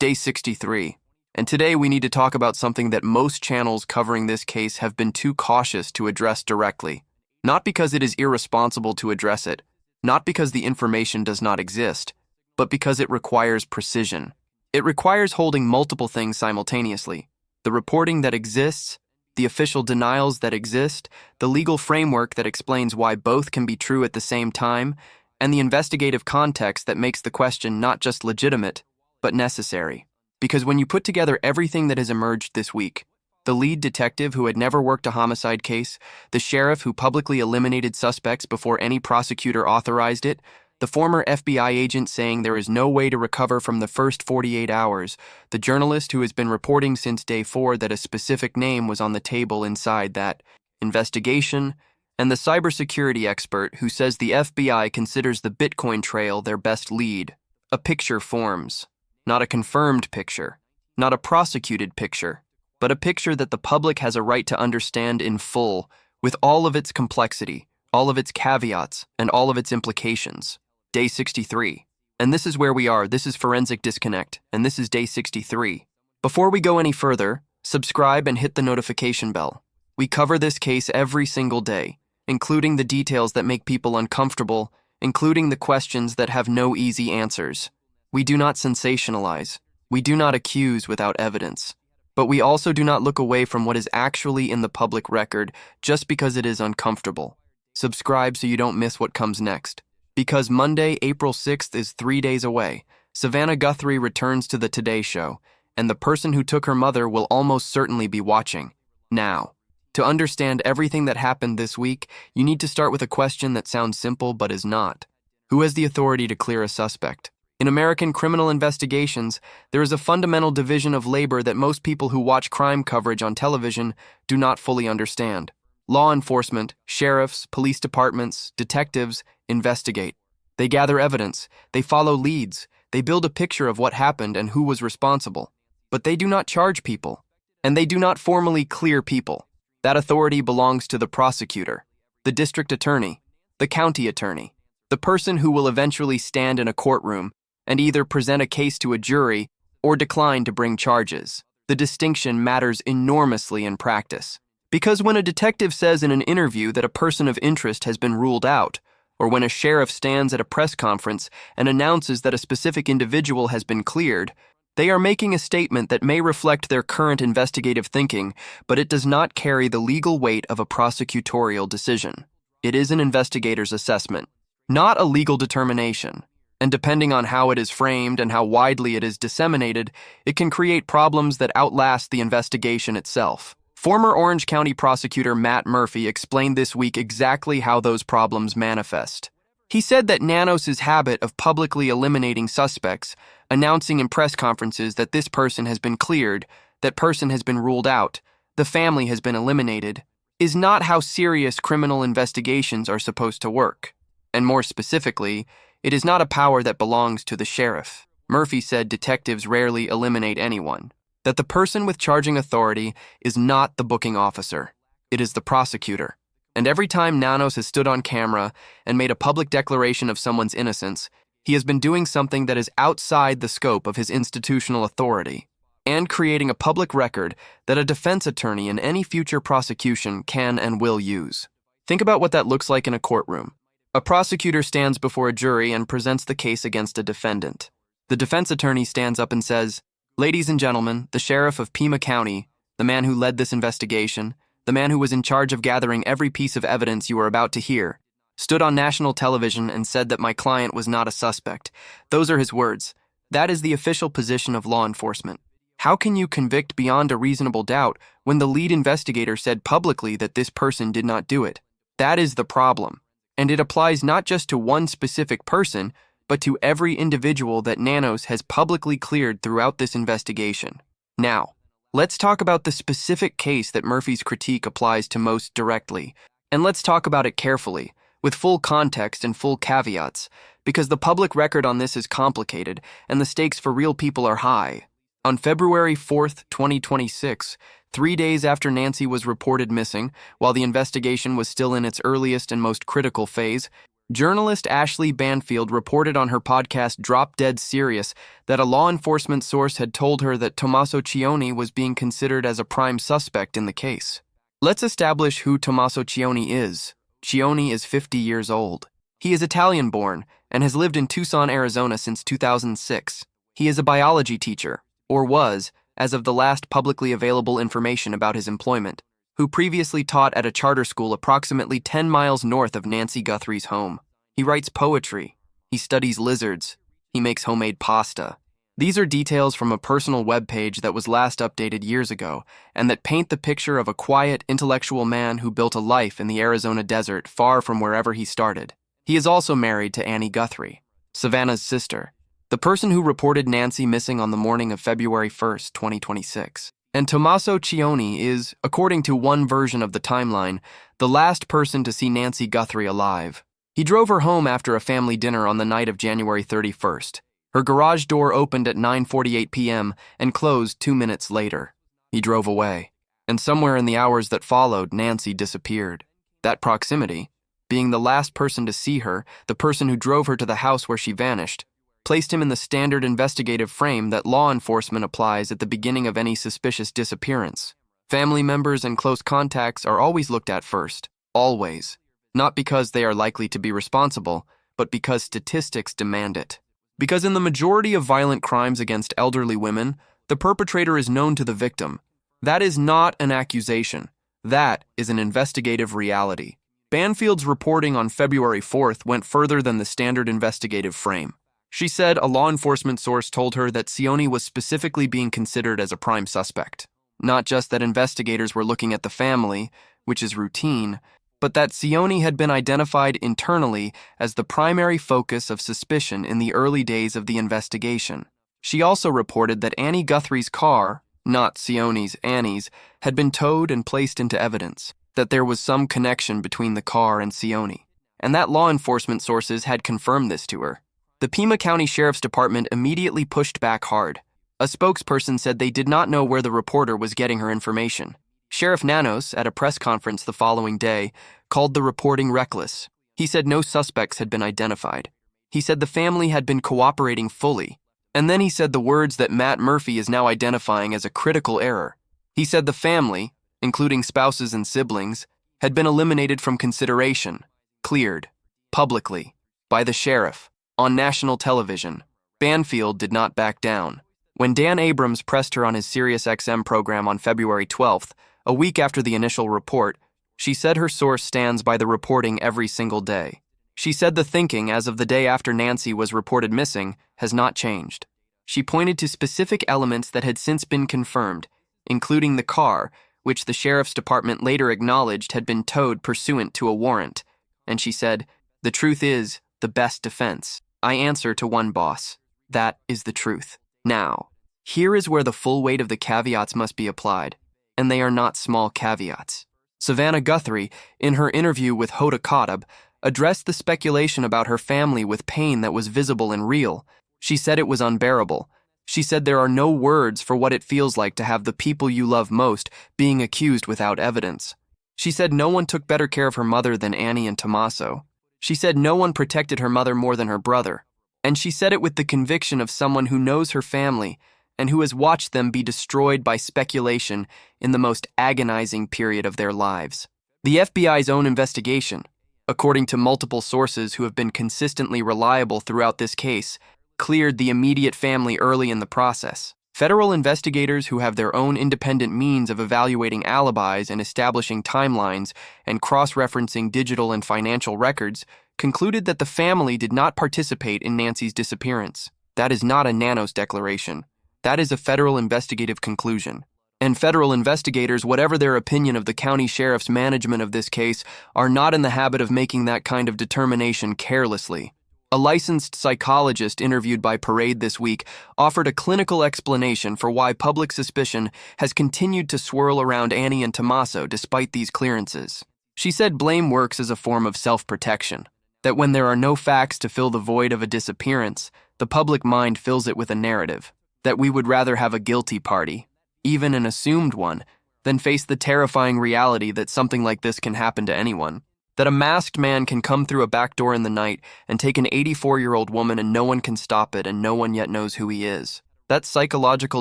Day 63. And today we need to talk about something that most channels covering this case have been too cautious to address directly. Not because it is irresponsible to address it, not because the information does not exist, but because it requires precision. It requires holding multiple things simultaneously: the reporting that exists, the official denials that exist, the legal framework that explains why both can be true at the same time, and the investigative context that makes the question not just legitimate, but necessary. Because when you put together everything that has emerged this week, the lead detective who had never worked a homicide case, the sheriff who publicly eliminated suspects before any prosecutor authorized it, the former FBI agent saying there is no way to recover from the first 48 hours, the journalist who has been reporting since day 4 that a specific name was on the table inside that investigation, and the cybersecurity expert who says the FBI considers the Bitcoin trail their best lead, a picture forms. Not a confirmed picture, not a prosecuted picture, but a picture that the public has a right to understand in full, with all of its complexity, all of its caveats, and all of its implications. Day 63. And this is where we are. This is Forensic Disconnect, and this is Day 63. Before we go any further, subscribe and hit the notification bell. We cover this case every single day, including the details that make people uncomfortable, including the questions that have no easy answers. We do not sensationalize. We do not accuse without evidence. But we also do not look away from what is actually in the public record just because it is uncomfortable. Subscribe so you don't miss what comes next. Because Monday, April 6th is 3 days away, Savannah Guthrie returns to the Today Show, and the person who took her mother will almost certainly be watching. Now, to understand everything that happened this week, you need to start with a question that sounds simple but is not. Who has the authority to clear a suspect? In American criminal investigations, there is a fundamental division of labor that most people who watch crime coverage on television do not fully understand. Law enforcement, sheriffs, police departments, detectives investigate. They gather evidence, they follow leads, they build a picture of what happened and who was responsible. But they do not charge people, and they do not formally clear people. That authority belongs to the prosecutor, the district attorney, the county attorney, the person who will eventually stand in a courtroom and either present a case to a jury or decline to bring charges. The distinction matters enormously in practice. Because when a detective says in an interview that a person of interest has been ruled out, or when a sheriff stands at a press conference and announces that a specific individual has been cleared, they are making a statement that may reflect their current investigative thinking, but it does not carry the legal weight of a prosecutorial decision. It is an investigator's assessment, not a legal determination. And depending on how it is framed and how widely it is disseminated, it can create problems that outlast the investigation itself. Former Orange County prosecutor Matt Murphy explained this week exactly how those problems manifest. He said that Nanos' habit of publicly eliminating suspects, announcing in press conferences that this person has been cleared, that person has been ruled out, the family has been eliminated, is not how serious criminal investigations are supposed to work. And more specifically, it is not a power that belongs to the sheriff. Murphy said detectives rarely eliminate anyone, that the person with charging authority is not the booking officer. It is the prosecutor. And every time Nanos has stood on camera and made a public declaration of someone's innocence, he has been doing something that is outside the scope of his institutional authority, and creating a public record that a defense attorney in any future prosecution can and will use. Think about what that looks like in a courtroom. A prosecutor stands before a jury and presents the case against a defendant. The defense attorney stands up and says, "Ladies and gentlemen, the sheriff of Pima County, the man who led this investigation, the man who was in charge of gathering every piece of evidence you are about to hear, stood on national television and said that my client was not a suspect." Those are his words. That is the official position of law enforcement. How can you convict beyond a reasonable doubt when the lead investigator said publicly that this person did not do it? That is the problem. And it applies not just to one specific person, but to every individual that Nanos has publicly cleared throughout this investigation. Now, let's talk about the specific case that Murphy's critique applies to most directly, and let's talk about it carefully, with full context and full caveats, because the public record on this is complicated and the stakes for real people are high. On February 4th, 2026, 3 days after Nancy was reported missing, while the investigation was still in its earliest and most critical phase, Journalist Ashleigh Banfield reported on her podcast Drop Dead Serious that a law enforcement source had told her that Tommaso Cioni was being considered as a prime suspect in the case. Let's establish who Tommaso Cioni is. Cioni is 50 years old. He is Italian-born and has lived in Tucson, Arizona since 2006. He is a biology teacher, or was, as of the last publicly available information about his employment, who previously taught at a charter school approximately 10 miles north of Nancy Guthrie's home. He writes poetry. He studies lizards. He makes homemade pasta. These are details from a personal webpage that was last updated years ago and that paint the picture of a quiet, intellectual man who built a life in the Arizona desert far from wherever he started. He is also married to Annie Guthrie, Savannah's sister, the person who reported Nancy missing on the morning of February 1st, 2026. And Tommaso Cioni is, according to one version of the timeline, the last person to see Nancy Guthrie alive. He drove her home after a family dinner on the night of January 31st. Her garage door opened at 9:48 p.m. and closed 2 minutes later. He drove away, and somewhere in the hours that followed, Nancy disappeared. That proximity, being the last person to see her, the person who drove her to the house where she vanished, placed him in the standard investigative frame that law enforcement applies at the beginning of any suspicious disappearance. Family members and close contacts are always looked at first, always, not because they are likely to be responsible, but because statistics demand it. Because in the majority of violent crimes against elderly women, the perpetrator is known to the victim. That is not an accusation. That is an investigative reality. Banfield's reporting on February 4th went further than the standard investigative frame. She said a law enforcement source told her that Cioni was specifically being considered as a prime suspect. Not just that investigators were looking at the family, which is routine, but that Cioni had been identified internally as the primary focus of suspicion in the early days of the investigation. She also reported that Annie Guthrie's car, not Cioni's, Annie's, had been towed and placed into evidence, that there was some connection between the car and Cioni, and that law enforcement sources had confirmed this to her. The Pima County Sheriff's Department immediately pushed back hard. A spokesperson said they did not know where the reporter was getting her information. Sheriff Nanos, at a press conference the following day, called the reporting reckless. He said no suspects had been identified. He said the family had been cooperating fully. And then he said the words that Matt Murphy is now identifying as a critical error. He said the family, including spouses and siblings, had been eliminated from consideration, cleared, publicly, by the sheriff, on national television. Banfield did not back down. When Dan Abrams pressed her on his SiriusXM program on February 12th, a week after the initial report, she said her source stands by the reporting every single day. She said the thinking as of the day after Nancy was reported missing has not changed. She pointed to specific elements that had since been confirmed, including the car, which the sheriff's department later acknowledged had been towed pursuant to a warrant. And she said, "The truth is the best defense. I answer to one boss. That is the truth." Now, here is where the full weight of the caveats must be applied, and they are not small caveats. Savannah Guthrie, in her interview with Hoda Kotb, addressed the speculation about her family with pain that was visible and real. She said it was unbearable. She said there are no words for what it feels like to have the people you love most being accused without evidence. She said no one took better care of her mother than Annie and Tommaso. She said no one protected her mother more than her brother. And she said it with the conviction of someone who knows her family and who has watched them be destroyed by speculation in the most agonizing period of their lives. The FBI's own investigation, according to multiple sources who have been consistently reliable throughout this case, cleared the immediate family early in the process. Federal investigators who have their own independent means of evaluating alibis and establishing timelines and cross-referencing digital and financial records concluded that the family did not participate in Nancy's disappearance. That is not a Nanos declaration. That is a federal investigative conclusion. And federal investigators, whatever their opinion of the county sheriff's management of this case, are not in the habit of making that kind of determination carelessly. A licensed psychologist interviewed by Parade this week offered a clinical explanation for why public suspicion has continued to swirl around Annie and Tommaso despite these clearances. She said blame works as a form of self-protection, that when there are no facts to fill the void of a disappearance, the public mind fills it with a narrative, that we would rather have a guilty party, even an assumed one, than face the terrifying reality that something like this can happen to anyone. That a masked man can come through a back door in the night and take an 84-year-old woman and no one can stop it and no one yet knows who he is. That psychological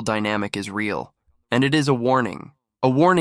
dynamic is real. And it is a warning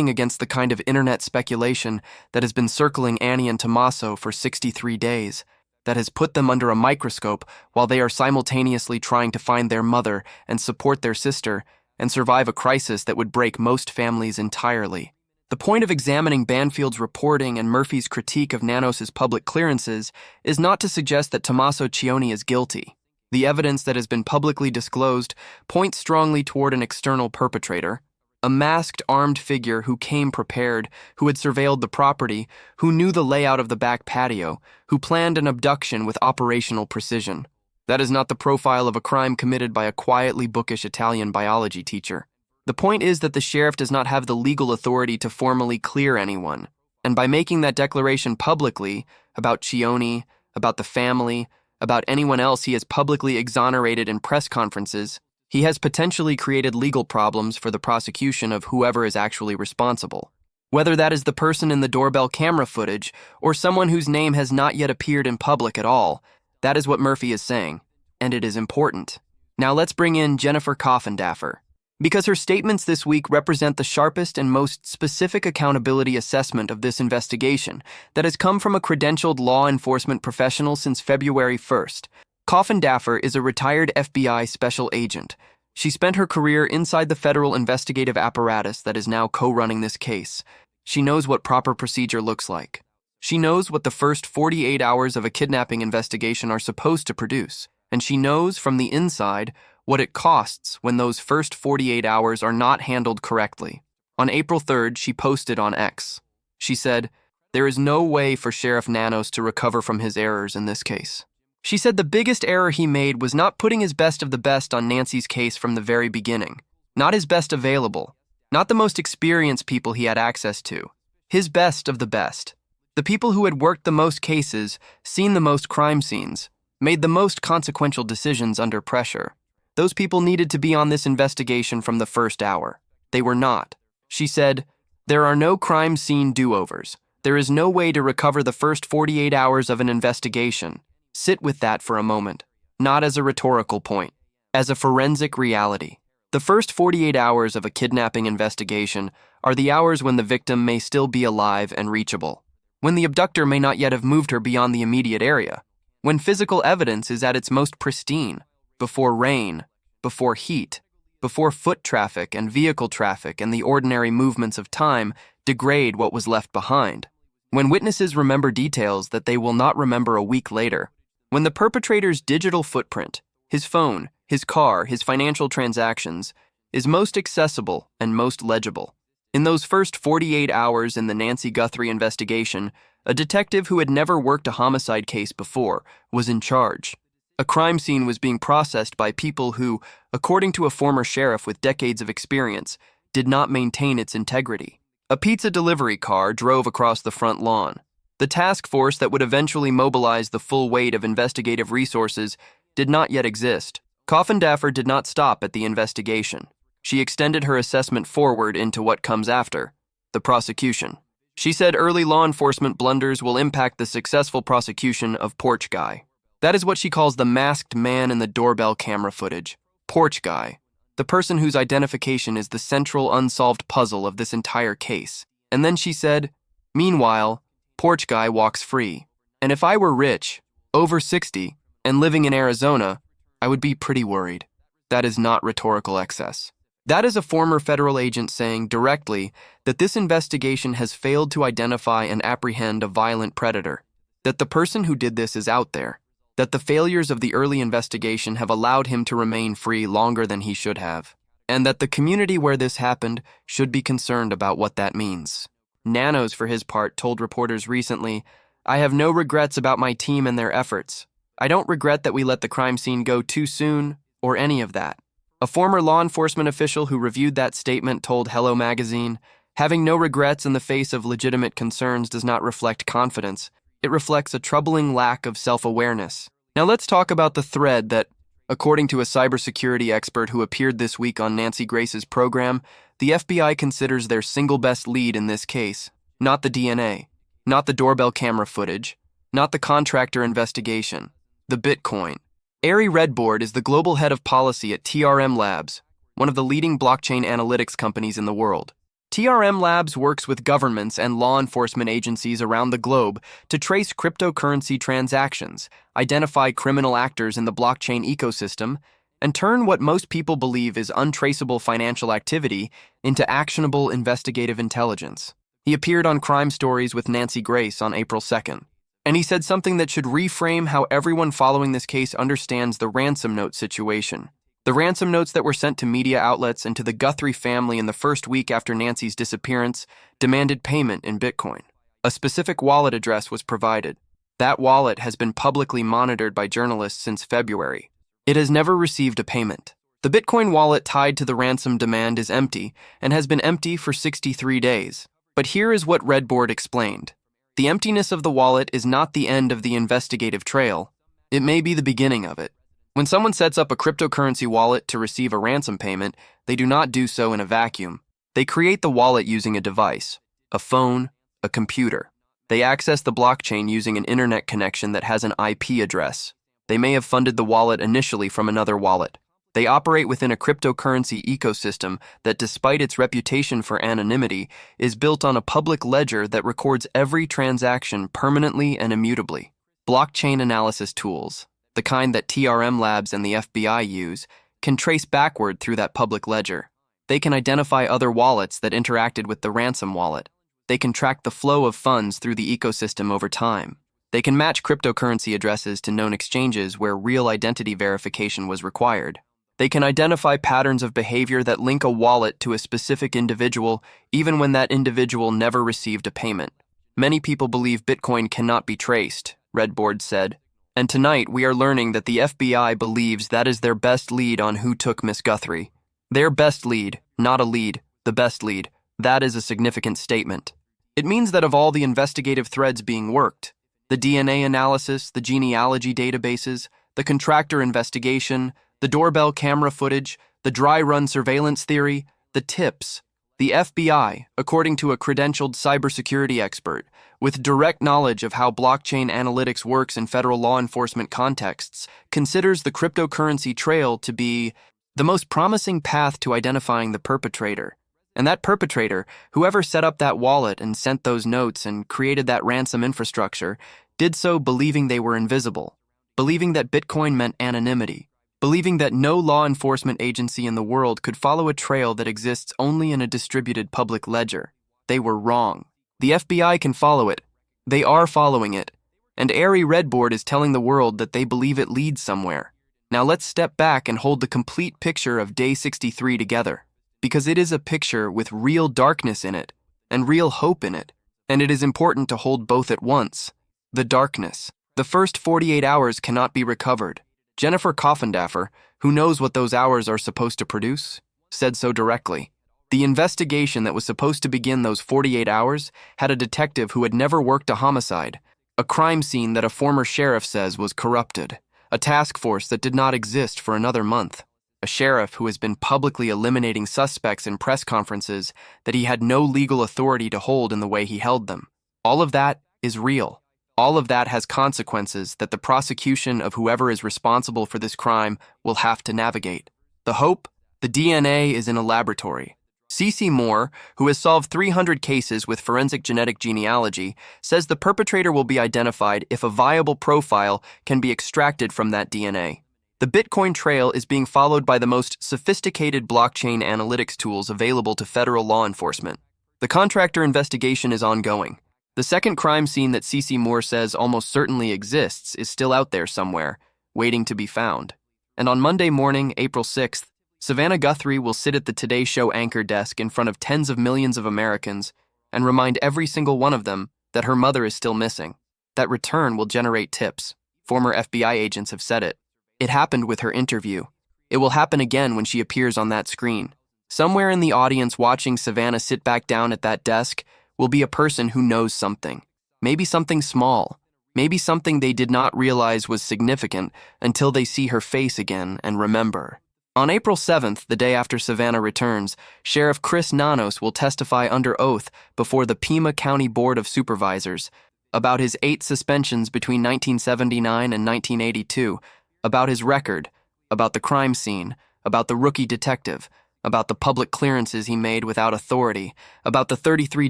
against the kind of internet speculation that has been circling Annie and Tommaso for 63 days, that has put them under a microscope while they are simultaneously trying to find their mother and support their sister and survive a crisis that would break most families entirely. The point of examining Banfield's reporting and Murphy's critique of Nanos's public clearances is not to suggest that Tommaso Cioni is guilty. The evidence that has been publicly disclosed points strongly toward an external perpetrator, a masked, armed figure who came prepared, who had surveilled the property, who knew the layout of the back patio, who planned an abduction with operational precision. That is not the profile of a crime committed by a quietly bookish Italian biology teacher. The point is that the sheriff does not have the legal authority to formally clear anyone, and by making that declaration publicly about Cioni, about the family, about anyone else he has publicly exonerated in press conferences, he has potentially created legal problems for the prosecution of whoever is actually responsible. Whether that is the person in the doorbell camera footage or someone whose name has not yet appeared in public at all, that is what Murphy is saying, and it is important. Now let's bring in Jennifer Coffindaffer, because her statements this week represent the sharpest and most specific accountability assessment of this investigation that has come from a credentialed law enforcement professional since February 1st. Coffindaffer is a retired FBI special agent. She spent her career inside the federal investigative apparatus that is now co-running this case. She knows what proper procedure looks like. She knows what the first 48 hours of a kidnapping investigation are supposed to produce, and she knows from the inside what it costs when those first 48 hours are not handled correctly. On April 3rd, she posted on X. She said, "There is no way for Sheriff Nanos to recover from his errors in this case." She said the biggest error he made was not putting his best of the best on Nancy's case from the very beginning. Not his best available. Not the most experienced people he had access to. His best of the best. The people who had worked the most cases, seen the most crime scenes, made the most consequential decisions under pressure. Those people needed to be on this investigation from the first hour. They were not. She said, "There are no crime scene do-overs. There is no way to recover the first 48 hours of an investigation." Sit with that for a moment, not as a rhetorical point, as a forensic reality. The first 48 hours of a kidnapping investigation are the hours when the victim may still be alive and reachable, when the abductor may not yet have moved her beyond the immediate area, when physical evidence is at its most pristine, before rain, before heat, before foot traffic and vehicle traffic and the ordinary movements of time degrade what was left behind, when witnesses remember details that they will not remember a week later, when the perpetrator's digital footprint, his phone, his car, his financial transactions, is most accessible and most legible. In those first 48 hours in the Nancy Guthrie investigation, a detective who had never worked a homicide case before was in charge. A crime scene was being processed by people who, according to a former sheriff with decades of experience, did not maintain its integrity. A pizza delivery car drove across the front lawn. The task force that would eventually mobilize the full weight of investigative resources did not yet exist. Coffindaffer did not stop at the investigation. She extended her assessment forward into what comes after, the prosecution. She said early law enforcement blunders will impact the successful prosecution of Porch Guy. That is what she calls the masked man in the doorbell camera footage. Porch Guy, the person whose identification is the central unsolved puzzle of this entire case. And then she said, "Meanwhile, Porch Guy walks free. And if I were rich, over 60, and living in Arizona, I would be pretty worried." That is not rhetorical excess. That is a former federal agent saying directly that this investigation has failed to identify and apprehend a violent predator, that the person who did this is out there, that the failures of the early investigation have allowed him to remain free longer than he should have, and that the community where this happened should be concerned about what that means. Nanos, for his part, told reporters recently, "I have no regrets about my team and their efforts. I don't regret that we let the crime scene go too soon, or any of that." A former law enforcement official who reviewed that statement told Hello Magazine, "Having no regrets in the face of legitimate concerns does not reflect confidence. It reflects a troubling lack of self-awareness." Now let's talk about the thread that, according to a cybersecurity expert who appeared this week on Nancy Grace's program, the FBI considers their single best lead in this case, not the DNA. not the doorbell camera footage, not the contractor investigation, the Bitcoin. Ari Redbord is the global head of policy at TRM Labs, one of the leading blockchain analytics companies in the world. TRM Labs works with governments and law enforcement agencies around the globe to trace cryptocurrency transactions, identify criminal actors in the blockchain ecosystem, and turn what most people believe is untraceable financial activity into actionable investigative intelligence. He appeared on Crime Stories with Nancy Grace on April 2nd, and he said something that should reframe how everyone following this case understands the ransom note situation. The ransom notes that were sent to media outlets and to the Guthrie family in the first week after Nancy's disappearance demanded payment in Bitcoin. A specific wallet address was provided. That wallet has been publicly monitored by journalists since February. It has never received a payment. The Bitcoin wallet tied to the ransom demand is empty and has been empty for 63 days. But here is what Redbord explained. The emptiness of the wallet is not the end of the investigative trail. It may be the beginning of it. When someone sets up a cryptocurrency wallet to receive a ransom payment, they do not do so in a vacuum. They create the wallet using a device, a phone, a computer. They access the blockchain using an internet connection that has an IP address. They may have funded the wallet initially from another wallet. They operate within a cryptocurrency ecosystem that, despite its reputation for anonymity, is built on a public ledger that records every transaction permanently and immutably. Blockchain analysis tools, the kind that TRM Labs and the FBI use, can trace backward through that public ledger. They can identify other wallets that interacted with the ransom wallet. They can track the flow of funds through the ecosystem over time. They can match cryptocurrency addresses to known exchanges where real identity verification was required. They can identify patterns of behavior that link a wallet to a specific individual, even when that individual never received a payment. Many people believe Bitcoin cannot be traced, Redbord said. And tonight we are learning that the FBI believes that is their best lead on who took Miss Guthrie. Their best lead, not a lead, the best lead. That is a significant statement. It means that of all the investigative threads being worked, the DNA analysis, the genealogy databases, the contractor investigation, the doorbell camera footage, the dry run surveillance theory, the tips, the FBI, according to a credentialed cybersecurity expert, with direct knowledge of how blockchain analytics works in federal law enforcement contexts, considers the cryptocurrency trail to be the most promising path to identifying the perpetrator. And that perpetrator, whoever set up that wallet and sent those notes and created that ransom infrastructure, did so believing they were invisible, believing that Bitcoin meant anonymity, believing that no law enforcement agency in the world could follow a trail that exists only in a distributed public ledger. They were wrong. The FBI can follow it. They are following it. And Ari Redbord is telling the world that they believe it leads somewhere. Now let's step back and hold the complete picture of Day 63 together, because it is a picture with real darkness in it and real hope in it, and it is important to hold both at once. The darkness. The first 48 hours cannot be recovered. Jennifer Coffindaffer, who knows what those hours are supposed to produce, said so directly. The investigation that was supposed to begin those 48 hours had a detective who had never worked a homicide, a crime scene that a former sheriff says was corrupted, a task force that did not exist for another month, a sheriff who has been publicly eliminating suspects in press conferences that he had no legal authority to hold in the way he held them. All of that is real. All of that has consequences that the prosecution of whoever is responsible for this crime will have to navigate. The hope? The DNA is in a laboratory. C.C. Moore, who has solved 300 cases with forensic genetic genealogy, says the perpetrator will be identified if a viable profile can be extracted from that DNA. The Bitcoin trail is being followed by the most sophisticated blockchain analytics tools available to federal law enforcement. The contractor investigation is ongoing. The second crime scene that C.C. Moore says almost certainly exists is still out there somewhere, waiting to be found. And on Monday morning, April 6th, Savannah Guthrie will sit at the Today Show anchor desk in front of tens of millions of Americans and remind every single one of them that her mother is still missing. That return will generate tips. Former FBI agents have said it. It happened with her interview. It will happen again when she appears on that screen. Somewhere in the audience watching Savannah sit back down at that desk will be a person who knows something. Maybe something small. Maybe something they did not realize was significant until they see her face again and remember. On April 7th, the day after Savannah returns, Sheriff Chris Nanos will testify under oath before the Pima County Board of Supervisors about his 8 suspensions between 1979 and 1982, about his record, about the crime scene, about the rookie detective, about the public clearances he made without authority, about the 33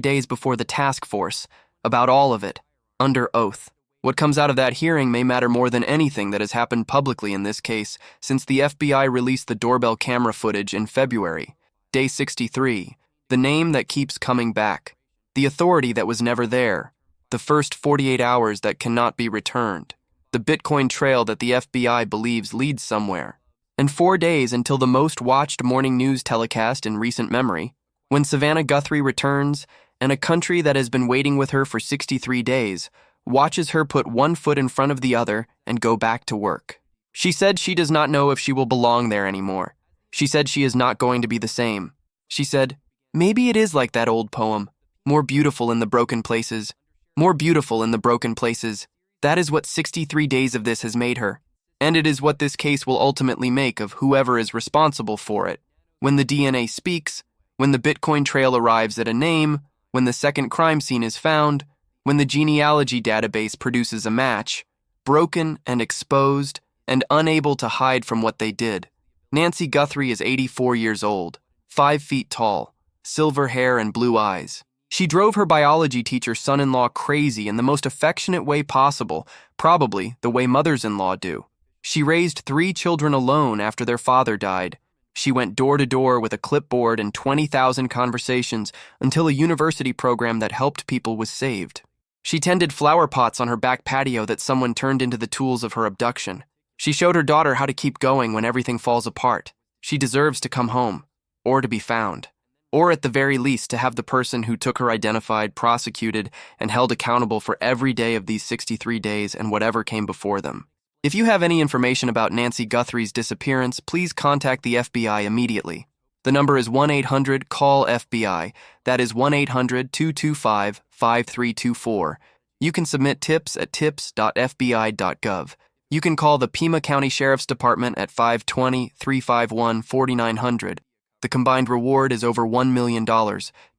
days before the task force, about all of it, under oath. What comes out of that hearing may matter more than anything that has happened publicly in this case since the FBI released the doorbell camera footage in February. Day 63, the name that keeps coming back, the authority that was never there, the first 48 hours that cannot be returned, the Bitcoin trail that the FBI believes leads somewhere, and 4 days until the most watched morning news telecast in recent memory, when Savannah Guthrie returns and a country that has been waiting with her for 63 days watches her put one foot in front of the other and go back to work. She said she does not know if she will belong there anymore. She said she is not going to be the same. She said, maybe it is like that old poem, more beautiful in the broken places, more beautiful in the broken places. That is what 63 days of this has made her. And it is what this case will ultimately make of whoever is responsible for it. When the DNA speaks, when the Bitcoin trail arrives at a name, when the second crime scene is found, when the genealogy database produces a match, broken and exposed and unable to hide from what they did. Nancy Guthrie is 84 years old, 5 feet tall, silver hair and blue eyes. She drove her biology teacher's son-in-law crazy in the most affectionate way possible, probably the way mothers-in-law do. She raised 3 children alone after their father died. She went door to door with a clipboard and 20,000 conversations until a university program that helped people was saved. She tended flower pots on her back patio that someone turned into the tools of her abduction. She showed her daughter how to keep going when everything falls apart. She deserves to come home, or to be found, or at the very least to have the person who took her identified, prosecuted, and held accountable for every day of these 63 days and whatever came before them. If you have any information about Nancy Guthrie's disappearance, please contact the FBI immediately. The number is 1-800-CALL-FBI. That is 1-800-225-5324. You can submit tips at tips.fbi.gov. You can call the Pima County Sheriff's Department at 520-351-4900. The combined reward is over $1 million.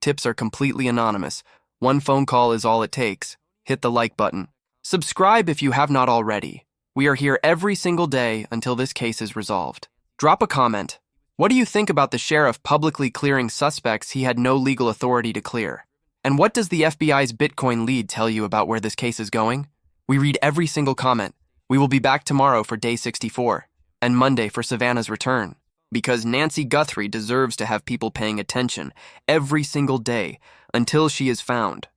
Tips are completely anonymous. One phone call is all it takes. Hit the like button. Subscribe if you have not already. We are here every single day until this case is resolved. Drop a comment. What do you think about the sheriff publicly clearing suspects he had no legal authority to clear? And what does the FBI's Bitcoin lead tell you about where this case is going? We read every single comment. We will be back tomorrow for day 64 and Monday for Savannah's return, because Nancy Guthrie deserves to have people paying attention every single day until she is found.